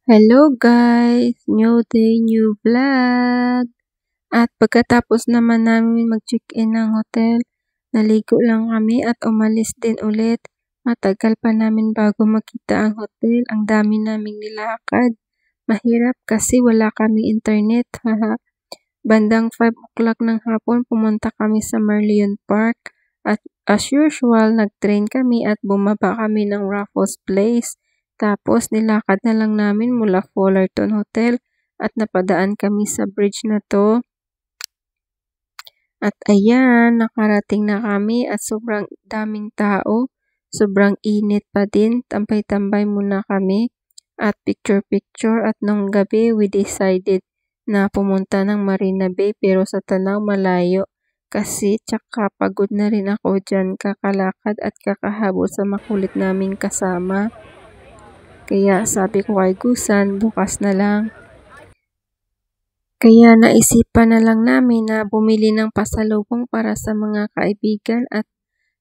Hello guys! New day, new vlog! At pagkatapos naman namin mag-check-in ng hotel, naligo lang kami at umalis din ulit. Matagal pa namin bago makita ang hotel. Ang dami naming nilakad. Mahirap kasi wala kaming internet. Bandang 5 o'clock ng hapon, pumunta kami sa Merlion Park. At as usual, nag-train kami at bumaba kami ng Raffles Place. Tapos nilakad na lang namin mula Fullerton Hotel at napadaan kami sa bridge na to. At ayan, nakarating na kami at sobrang daming tao. Sobrang init pa din. Tambay-tambay muna kami at picture-picture. At nung gabi, we decided na pumunta ng Marina Bay pero sa Tanaw malayo. Kasi tsaka pagod na rin ako dyan kakalakad at kakahabol sa makulit naming kasama. Kaya sabi ko kay Gusan, bukas na lang. Kaya naisipan na lang namin na bumili ng pasalubong para sa mga kaibigan at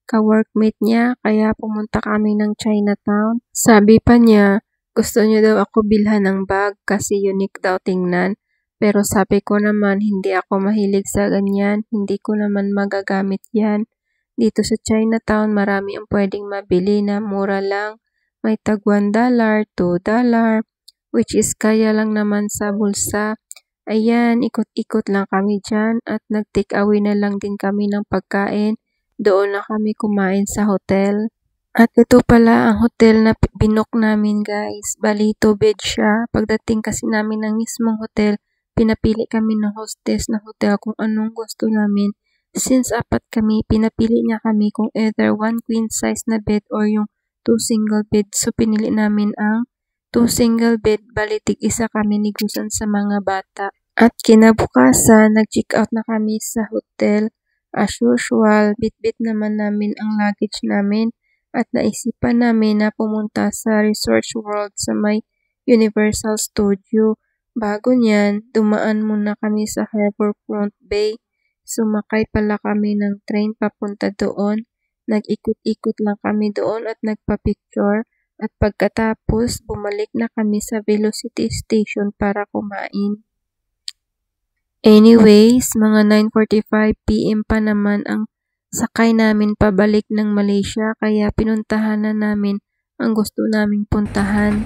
ka-workmate niya. Kaya pumunta kami ng Chinatown. Sabi pa niya, gusto niya daw ako bilhan ng bag kasi unique daw tingnan. Pero sabi ko naman, hindi ako mahilig sa ganyan. Hindi ko naman magagamit yan. Dito sa Chinatown, marami ang pwedeng mabili na mura lang. May tag $1, $2, which is kaya lang naman sa bulsa. Ayan, ikot-ikot lang kami dyan at nag-take away na lang din kami ng pagkain. Doon na kami kumain sa hotel. At ito pala ang hotel na binook namin guys. Bali, 2-bed siya. Pagdating kasi namin ng mismong hotel, pinapili kami ng hostess na hotel kung anong gusto namin. Since 4 kami, pinapili niya kami kung either 1 queen size na bed or yung 2 single bed. So, pinili namin ang 2 single bed. Bali, tig-isa kami ni Gusan sa mga bata. At kinabukasan, nag-check out na kami sa hotel. As usual, bit-bit naman namin ang luggage namin. At naisipan namin na pumunta sa Resorts World sa may Universal Studio. Bago niyan, dumaan muna kami sa Harbourfront Bay. Sumakay pala kami ng train papunta doon. Nag-ikot-ikot lang kami doon at nagpa-picture. At pagkatapos, bumalik na kami sa Velocity Station para kumain. Anyways, mga 9:45 PM pa naman ang sakay namin pabalik ng Malaysia kaya pinuntahan na namin ang gusto naming puntahan.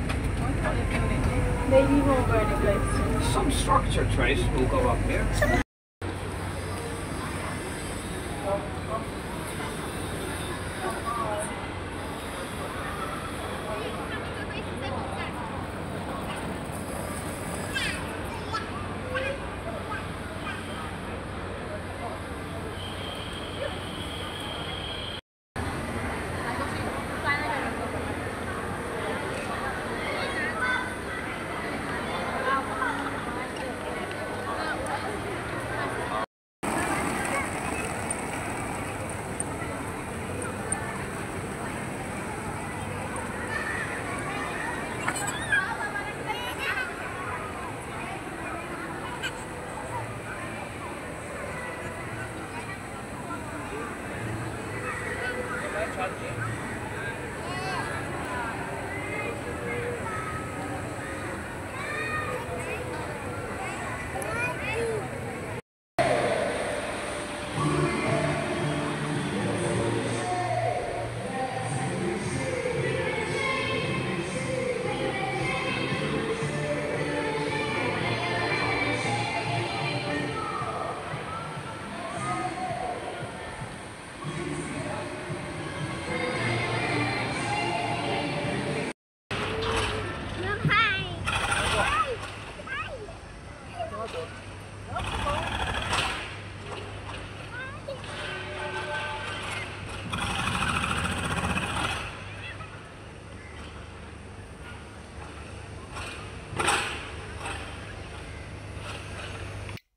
Some structure trace will go up there.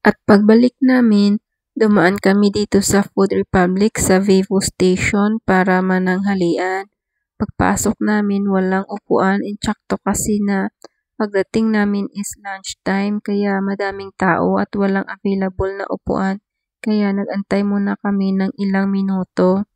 At pagbalik namin, dumaan kami dito sa Food Republic sa Vivo Station para mananghalian. Pagpasok namin, walang upuan. Insakto kasi na pagdating namin is lunchtime kaya madaming tao at walang available na upuan. Kaya nag-antay muna kami ng ilang minuto.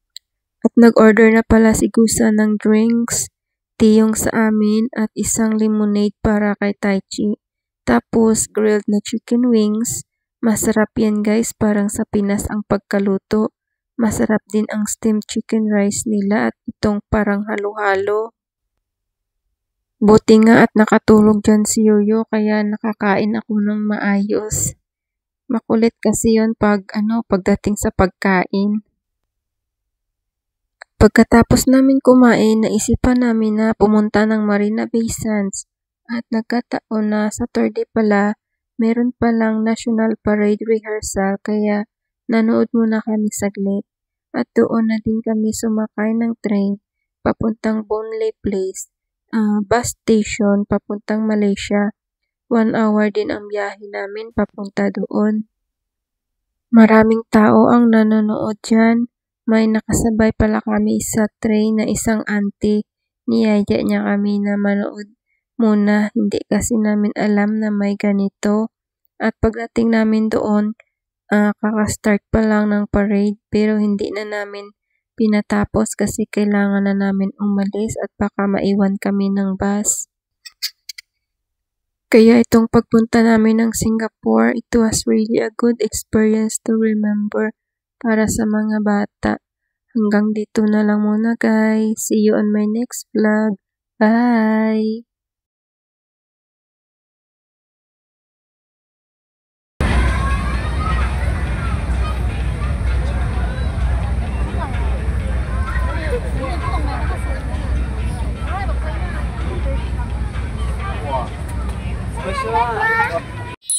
At nag-order na pala si Gusa ng drinks. tea yung sa amin at isang lemonade para kay Taichi. Tapos grilled na chicken wings. Masarap yan guys, parang sa Pinas ang pagkaluto. Masarap din ang steamed chicken rice nila at itong parang halo-halo. Buti nga at nakatulog dyan si Yoyo kaya nakakain ako ng maayos. Makulit kasi yon pagdating sa pagkain. Pagkatapos namin kumain, naisipan namin na pumunta ng Marina Bay Sands. At nagkataon na Saturday pala, meron palang National Parade Rehearsal kaya nanood muna kami saglit. At doon na din kami sumakay ng train papuntang Boon Lay Place, bus station papuntang Malaysia. 1 hour din ang biyahe namin papunta doon. Maraming tao ang nanonood dyan. May nakasabay pala kami sa train na isang auntie. Niyaya niya kami na manood muna. Hindi kasi namin alam na may ganito. At pagdating namin doon, kakastart pa lang ng parade pero hindi na namin pinatapos kasi kailangan na namin umalis at baka maiwan kami ng bus. Kaya itong pagpunta namin ng Singapore, it was really a good experience to remember para sa mga bata. Hanggang dito na lang muna guys. See you on my next vlog. Bye! Wow. Special.